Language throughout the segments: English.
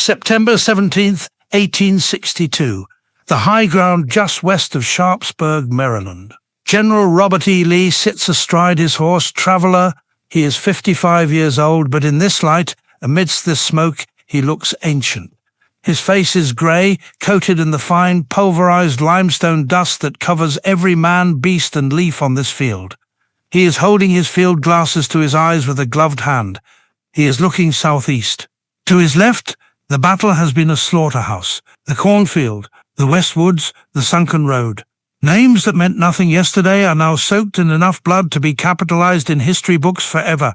September 17th, 1862. The high ground just west of Sharpsburg, Maryland. General Robert E. Lee sits astride his horse, Traveler. He is 55 years old, but in this light, amidst this smoke, he looks ancient. His face is grey, coated in the fine, pulverized limestone dust that covers every man, beast, and leaf on this field. He is holding his field glasses to his eyes with a gloved hand. He is looking southeast. To his left, the battle has been a slaughterhouse, the cornfield, the West Woods, the sunken road. Names that meant nothing yesterday are now soaked in enough blood to be capitalized in history books forever.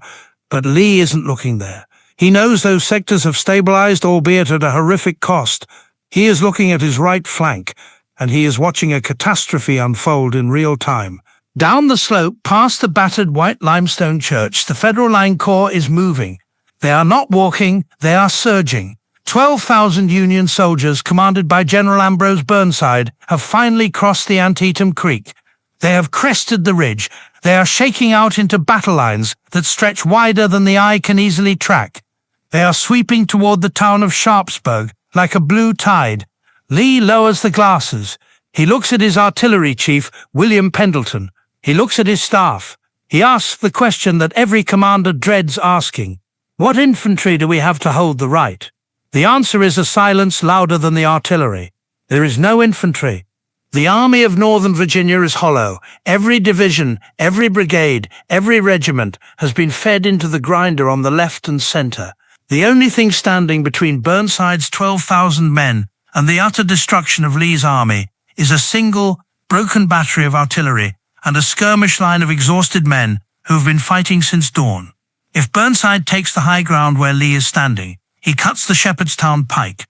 But Lee isn't looking there. He knows those sectors have stabilized, albeit at a horrific cost. He is looking at his right flank, and he is watching a catastrophe unfold in real time. Down the slope, past the battered white limestone church, the Federal Line Corps is moving. They are not walking, they are surging. 12,000 Union soldiers, commanded by General Ambrose Burnside, have finally crossed the Antietam Creek. They have crested the ridge. They are shaking out into battle lines that stretch wider than the eye can easily track. They are sweeping toward the town of Sharpsburg like a blue tide. Lee lowers the glasses. He looks at his artillery chief, William Pendleton. He looks at his staff. He asks the question that every commander dreads asking. What infantry do we have to hold the right? The answer is a silence louder than the artillery. There is no infantry. The Army of Northern Virginia is hollow. Every division, every brigade, every regiment has been fed into the grinder on the left and center. The only thing standing between Burnside's 12,000 men and the utter destruction of Lee's army is a single, broken battery of artillery and a skirmish line of exhausted men who have been fighting since dawn. If Burnside takes the high ground where Lee is standing, he cuts the Shepherdstown Pike.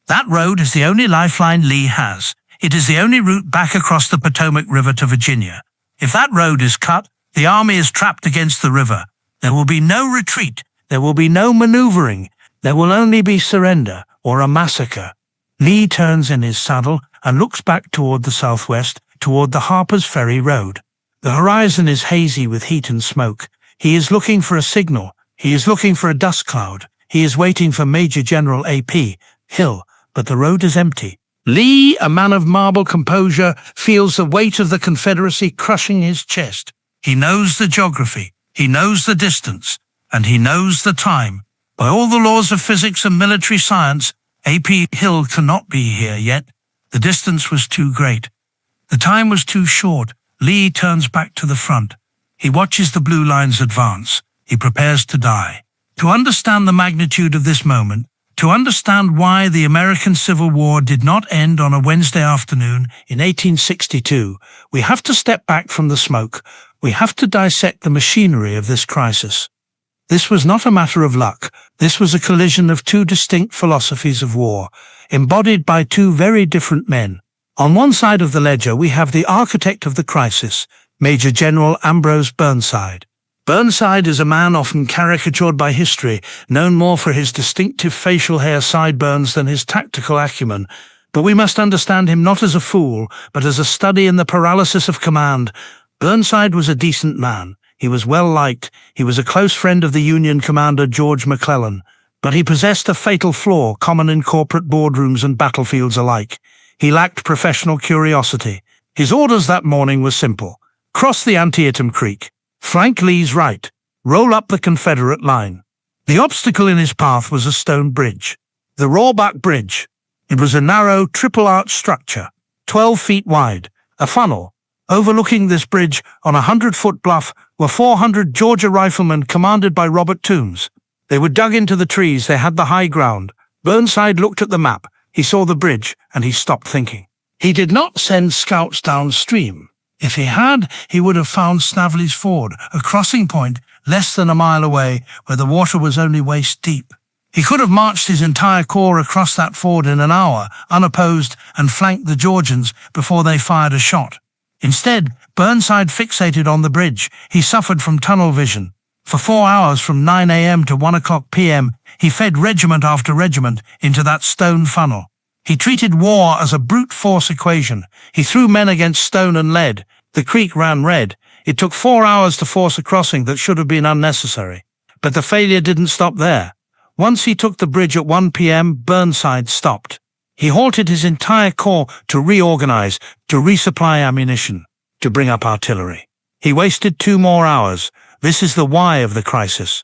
That road is the only lifeline Lee has. It is the only route back across the Potomac River to Virginia. If that road is cut, the army is trapped against the river. There will be no retreat. There will be no maneuvering. There will only be surrender or a massacre. Lee turns in his saddle and looks back toward the southwest, toward the Harper's Ferry Road. The horizon is hazy with heat and smoke. He is looking for a signal. He is looking for a dust cloud. He is waiting for Major General A.P. Hill, but the road is empty. Lee, a man of marble composure, feels the weight of the Confederacy crushing his chest. He knows the geography, he knows the distance, and he knows the time. By all the laws of physics and military science, A.P. Hill cannot be here yet. The distance was too great. The time was too short. Lee turns back to the front. He watches the blue lines advance. He prepares to die. To understand the magnitude of this moment, to understand why the American Civil War did not end on a Wednesday afternoon in 1862, we have to step back from the smoke. We have to dissect the machinery of this crisis. This was not a matter of luck. This was a collision of two distinct philosophies of war, embodied by two very different men. On one side of the ledger, we have the architect of the crisis, Major General Ambrose Burnside. Burnside is a man often caricatured by history, known more for his distinctive facial hair sideburns than his tactical acumen. But we must understand him not as a fool, but as a study in the paralysis of command. Burnside was a decent man. He was well-liked. He was a close friend of the Union commander George McClellan. But he possessed a fatal flaw common in corporate boardrooms and battlefields alike. He lacked professional curiosity. His orders that morning were simple. Cross the Antietam Creek. Flank Lee's right. Roll up the Confederate line. The obstacle in his path was a stone bridge. The Roebuck Bridge. It was a narrow, triple-arch structure, 12 feet wide, a funnel. Overlooking this bridge, on a 100-foot bluff, were 400 Georgia riflemen commanded by Robert Toombs. They were dug into the trees. They had the high ground. Burnside looked at the map. He saw the bridge, and he stopped thinking. He did not send scouts downstream. If he had, he would have found Snavely's Ford, a crossing point less than a mile away where the water was only waist deep. He could have marched his entire corps across that ford in an hour, unopposed, and flanked the Georgians before they fired a shot. Instead, Burnside fixated on the bridge. He suffered from tunnel vision. For 4 hours from 9 a.m. to 1 o'clock p.m., he fed regiment after regiment into that stone funnel. He treated war as a brute force equation. He threw men against stone and lead. The creek ran red. It took 4 hours to force a crossing that should have been unnecessary. But the failure didn't stop there. Once he took the bridge at 1 p.m., Burnside stopped. He halted his entire corps to reorganize, to resupply ammunition, to bring up artillery. He wasted 2 more hours. This is the why of the crisis.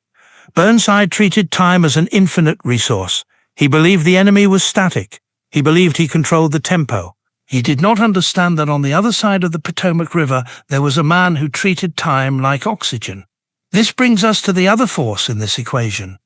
Burnside treated time as an infinite resource. He believed the enemy was static. He believed he controlled the tempo. He did not understand that on the other side of the Potomac River there was a man who treated time like oxygen. This brings us to the other force in this equation.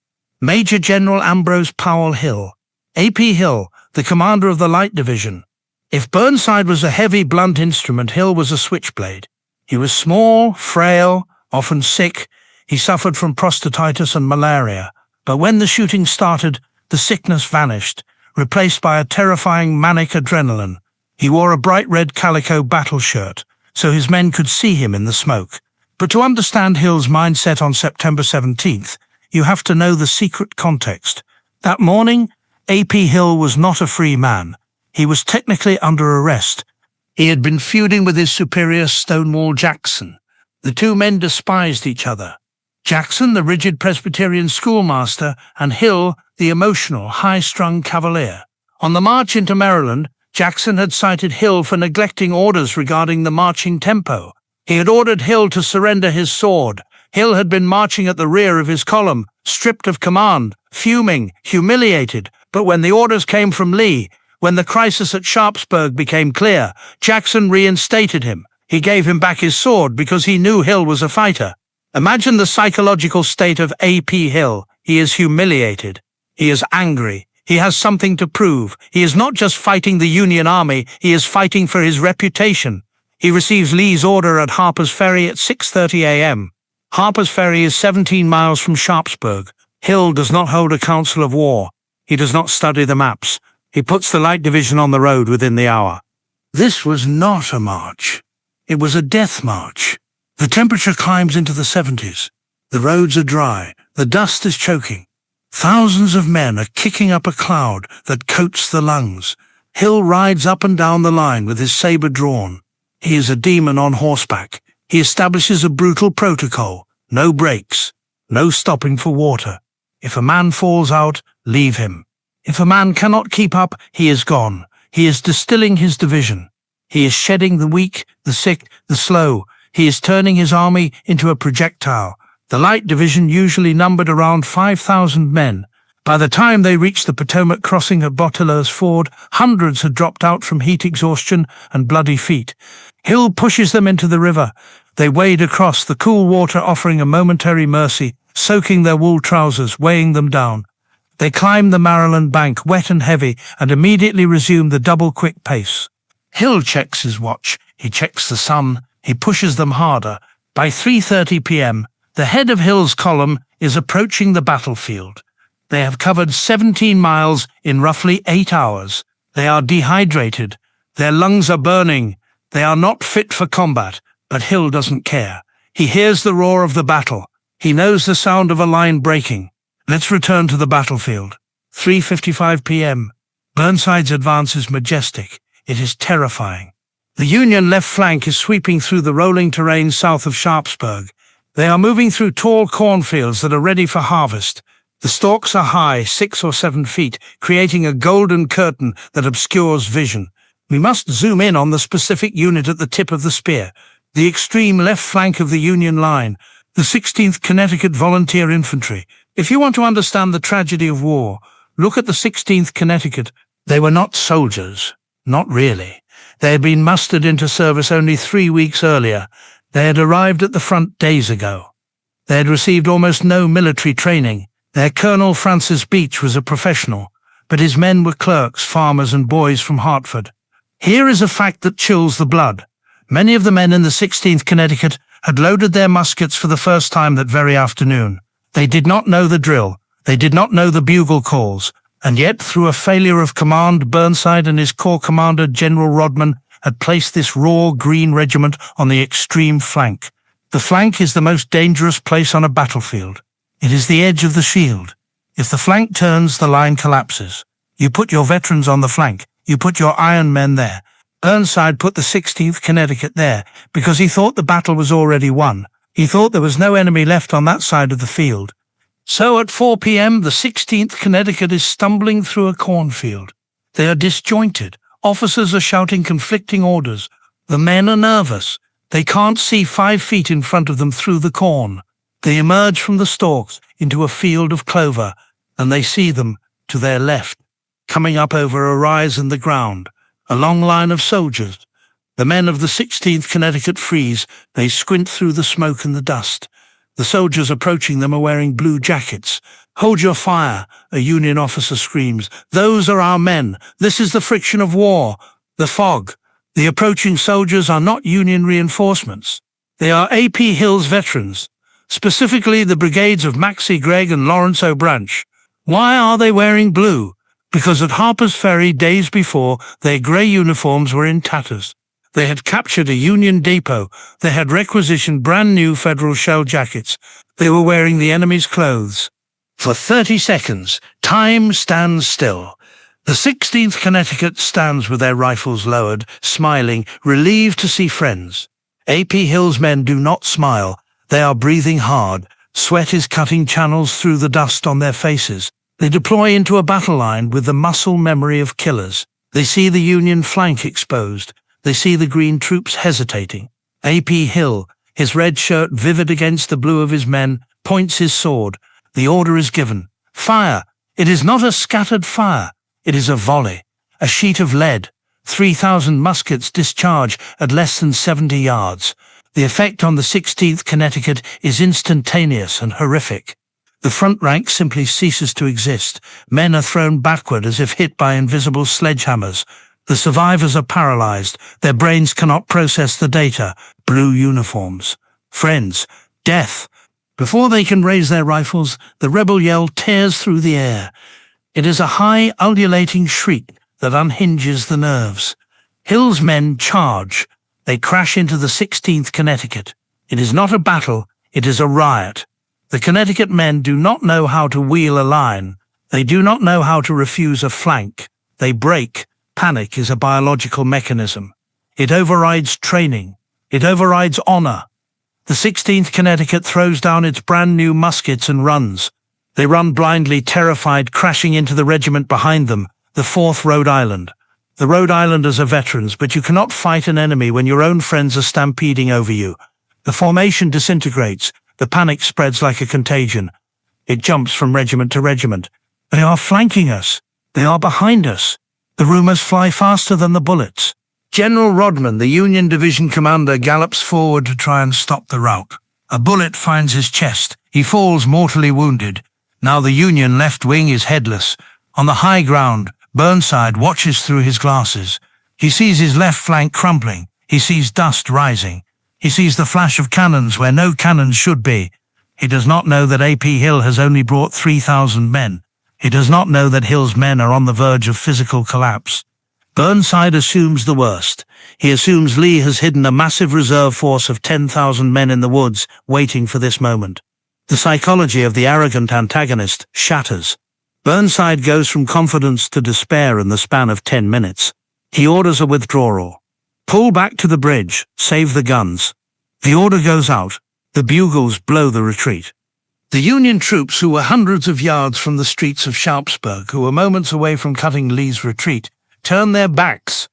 Major General Ambrose Powell Hill. A.P. Hill, the commander of the Light Division. If Burnside was a heavy, blunt instrument, Hill was a switchblade. He was small, frail, often sick. He suffered from prostatitis and malaria. But when the shooting started, the sickness vanished, replaced by a terrifying manic adrenaline. He wore a bright red calico battle shirt, so his men could see him in the smoke. But to understand Hill's mindset on September 17th, you have to know the secret context. That morning, A.P. Hill was not a free man. He was technically under arrest. He had been feuding with his superior Stonewall Jackson. The two men despised each other. Jackson, the rigid Presbyterian schoolmaster, and Hill, the emotional, high-strung cavalier. On the march into Maryland, Jackson had cited Hill for neglecting orders regarding the marching tempo. He had ordered Hill to surrender his sword. Hill had been marching at the rear of his column, stripped of command, fuming, humiliated. But when the orders came from Lee, when the crisis at Sharpsburg became clear, Jackson reinstated him. He gave him back his sword because he knew Hill was a fighter. Imagine the psychological state of A.P. Hill. He is humiliated. He is angry. He has something to prove. He is not just fighting the Union Army, he is fighting for his reputation. He receives Lee's order at Harper's Ferry at 6:30 a.m. Harper's Ferry is 17 miles from Sharpsburg. Hill does not hold a council of war. He does not study the maps. He puts the Light Division on the road within the hour. This was not a march. It was a death march. The temperature climbs into the 70s. The roads are dry. The dust is choking. Thousands of men are kicking up a cloud that coats the lungs. Hill rides up and down the line with his saber drawn. He is a demon on horseback. He establishes a brutal protocol. No breaks. No stopping for water. If a man falls out, leave him. If a man cannot keep up, he is gone. He is distilling his division. He is shedding the weak, the sick, the slow. He is turning his army into a projectile. The Light Division usually numbered around 5,000 men. By the time they reached the Potomac crossing at Butler's Ford, hundreds had dropped out from heat exhaustion and bloody feet. Hill pushes them into the river. They wade across, the cool water offering a momentary mercy, soaking their wool trousers, weighing them down. They climb the Maryland bank, wet and heavy, and immediately resume the double-quick pace. Hill checks his watch. He checks the sun. He pushes them harder. By 3:30 p.m., the head of Hill's column is approaching the battlefield. They have covered 17 miles in roughly 8 hours. They are dehydrated. Their lungs are burning. They are not fit for combat, but Hill doesn't care. He hears the roar of the battle. He knows the sound of a line breaking. Let's return to the battlefield. 3:55 p.m. Burnside's advance is majestic. It is terrifying. The Union left flank is sweeping through the rolling terrain south of Sharpsburg. They are moving through tall cornfields that are ready for harvest. The stalks are high, 6 or 7 feet, creating a golden curtain that obscures vision. We must zoom in on the specific unit at the tip of the spear, the extreme left flank of the Union line, the 16th Connecticut Volunteer Infantry. If you want to understand the tragedy of war, look at the 16th Connecticut. They were not soldiers. Not really. They had been mustered into service only 3 weeks earlier. They had arrived at the front days ago. They had received almost no military training. Their Colonel Francis Beach was a professional, but his men were clerks, farmers and boys from Hartford. Here is a fact that chills the blood. Many of the men in the 16th Connecticut had loaded their muskets for the first time that very afternoon. They did not know the drill. They did not know the bugle calls. And yet, through a failure of command, Burnside and his corps commander, General Rodman, had placed this raw green regiment on the extreme flank. The flank is the most dangerous place on a battlefield. It is the edge of the shield. If the flank turns, the line collapses. You put your veterans on the flank. You put your iron men there. Burnside put the 16th Connecticut there because he thought the battle was already won. He thought there was no enemy left on that side of the field. So at 4 p.m., the 16th Connecticut is stumbling through a cornfield. They are disjointed. Officers are shouting conflicting orders. The men are nervous. They can't see 5 feet in front of them through the corn. They emerge from the stalks into a field of clover, and they see them to their left, coming up over a rise in the ground, a long line of soldiers. The men of the 16th Connecticut freeze. They squint through the smoke and the dust. The soldiers approaching them are wearing blue jackets. "Hold your fire," a Union officer screams. "Those are our men. This is the friction of war." The fog. The approaching soldiers are not Union reinforcements. They are A.P. Hill's veterans, specifically the brigades of Maxcy Gregg and Lawrence O'Branch. Why are they wearing blue? Because at Harper's Ferry days before, their grey uniforms were in tatters. They had captured a Union depot. They had requisitioned brand new Federal shell jackets. They were wearing the enemy's clothes. For 30 seconds, time stands still. The 16th Connecticut stands with their rifles lowered, smiling, relieved to see friends. A.P. Hill's men do not smile. They are breathing hard. Sweat is cutting channels through the dust on their faces. They deploy into a battle line with the muscle memory of killers. They see the Union flank exposed. They see the green troops hesitating. A.P. Hill, his red shirt vivid against the blue of his men, points his sword. The order is given. Fire! It is not a scattered fire. It is a volley. A sheet of lead. 3,000 muskets discharge at less than 70 yards. The effect on the 16th Connecticut is instantaneous and horrific. The front rank simply ceases to exist. Men are thrown backward as if hit by invisible sledgehammers. The survivors are paralyzed. Their brains cannot process the data. Blue uniforms. Friends. Death. Before they can raise their rifles, the rebel yell tears through the air. It is a high, ululating shriek that unhinges the nerves. Hill's men charge. They crash into the 16th Connecticut. It is not a battle. It is a riot. The Connecticut men do not know how to wheel a line. They do not know how to refuse a flank. They break. Panic is a biological mechanism. It overrides training. It overrides honor. The 16th Connecticut throws down its brand new muskets and runs. They run blindly, terrified, crashing into the regiment behind them, the 4th Rhode Island. The Rhode Islanders are veterans, but you cannot fight an enemy when your own friends are stampeding over you. The formation disintegrates. The panic spreads like a contagion. It jumps from regiment to regiment. They are flanking us. They are behind us. The rumors fly faster than the bullets. General Rodman, the Union division commander, gallops forward to try and stop the rout. A bullet finds his chest. He falls mortally wounded. Now the Union left wing is headless. On the high ground, Burnside watches through his glasses. He sees his left flank crumpling. He sees dust rising. He sees the flash of cannons where no cannons should be. He does not know that A.P. Hill has only brought 3,000 men. He does not know that Hill's men are on the verge of physical collapse. Burnside assumes the worst. He assumes Lee has hidden a massive reserve force of 10,000 men in the woods, waiting for this moment. The psychology of the arrogant antagonist shatters. Burnside goes from confidence to despair in the span of 10 minutes. He orders a withdrawal. Pull back to the bridge, save the guns. The order goes out. The bugles blow the retreat. The Union troops, who were hundreds of yards from the streets of Sharpsburg, who were moments away from cutting Lee's retreat, turn their backs.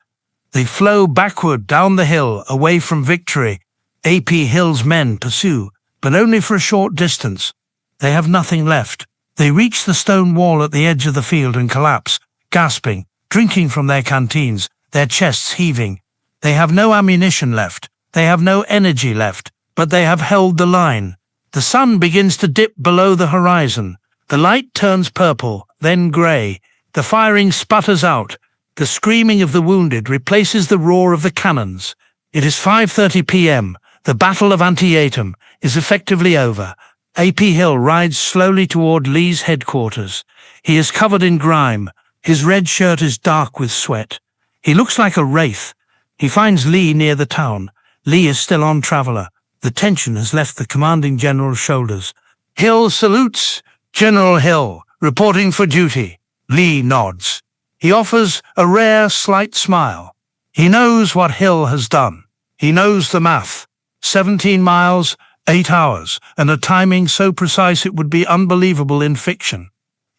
They flow backward down the hill, away from victory. A.P. Hill's men pursue, but only for a short distance. They have nothing left. They reach the stone wall at the edge of the field and collapse, gasping, drinking from their canteens, their chests heaving. They have no ammunition left. They have no energy left, but they have held the line. The sun begins to dip below the horizon. The light turns purple, then grey. The firing sputters out. The screaming of the wounded replaces the roar of the cannons. It is 5:30 p.m. The Battle of Antietam is effectively over. A.P. Hill rides slowly toward Lee's headquarters. He is covered in grime. His red shirt is dark with sweat. He looks like a wraith. He finds Lee near the town. Lee is still on Traveler. The tension has left the commanding general's shoulders. Hill salutes. General Hill, reporting for duty. Lee nods. He offers a rare, slight smile. He knows what Hill has done. He knows the math. 17 miles, 8 hours, and a timing so precise it would be unbelievable in fiction.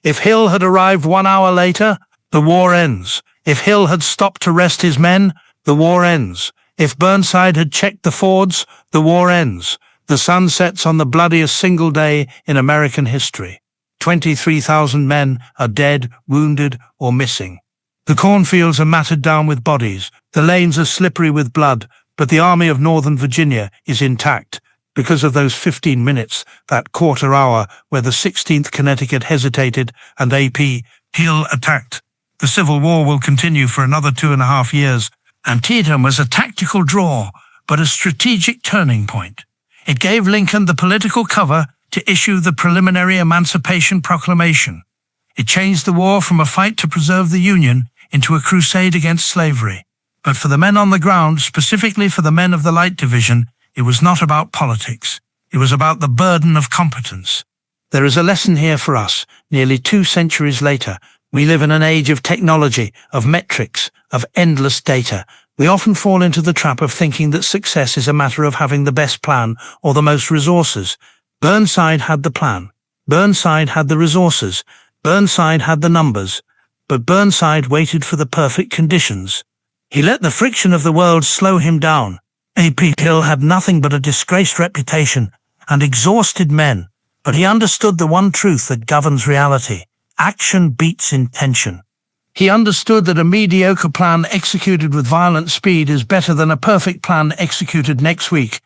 If Hill had arrived 1 hour later, the war ends. If Hill had stopped to rest his men, the war ends. If Burnside had checked the fords, the war ends. The sun sets on the bloodiest single day in American history. 23,000 men are dead, wounded, or missing. The cornfields are matted down with bodies. The lanes are slippery with blood, but the Army of Northern Virginia is intact because of those 15 minutes, that quarter hour where the 16th Connecticut hesitated and A.P. Hill attacked. The Civil War will continue for another 2.5 years. Antietam was a tactical draw, but a strategic turning point. It gave Lincoln the political cover to issue the preliminary Emancipation Proclamation. It changed the war from a fight to preserve the Union into a crusade against slavery. But for the men on the ground, specifically for the men of the Light Division, it was not about politics. It was about the burden of competence. There is a lesson here for us. Nearly 2 centuries later, we live in an age of technology, of metrics, of endless data. We often fall into the trap of thinking that success is a matter of having the best plan or the most resources. Burnside had the plan. Burnside had the resources. Burnside had the numbers. But Burnside waited for the perfect conditions. He let the friction of the world slow him down. A.P. Hill had nothing but a disgraced reputation and exhausted men, but he understood the one truth that governs reality. Action beats intention. He understood that a mediocre plan executed with violent speed is better than a perfect plan executed next week.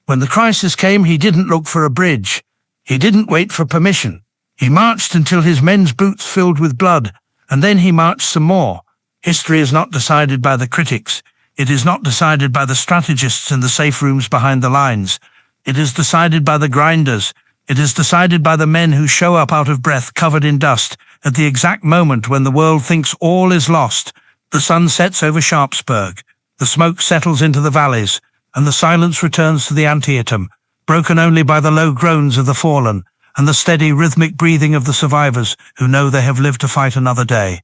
When the crisis came, he didn't look for a bridge. He didn't wait for permission. He marched until his men's boots filled with blood, and then he marched some more. History is not decided by the critics. It is not decided by the strategists in the safe rooms behind the lines. It is decided by the grinders. It is decided by the men who show up out of breath, covered in dust, at the exact moment when the world thinks all is lost. The sun sets over Sharpsburg. The smoke settles into the valleys, and the silence returns to the Antietam, broken only by the low groans of the fallen and the steady rhythmic breathing of the survivors who know they have lived to fight another day.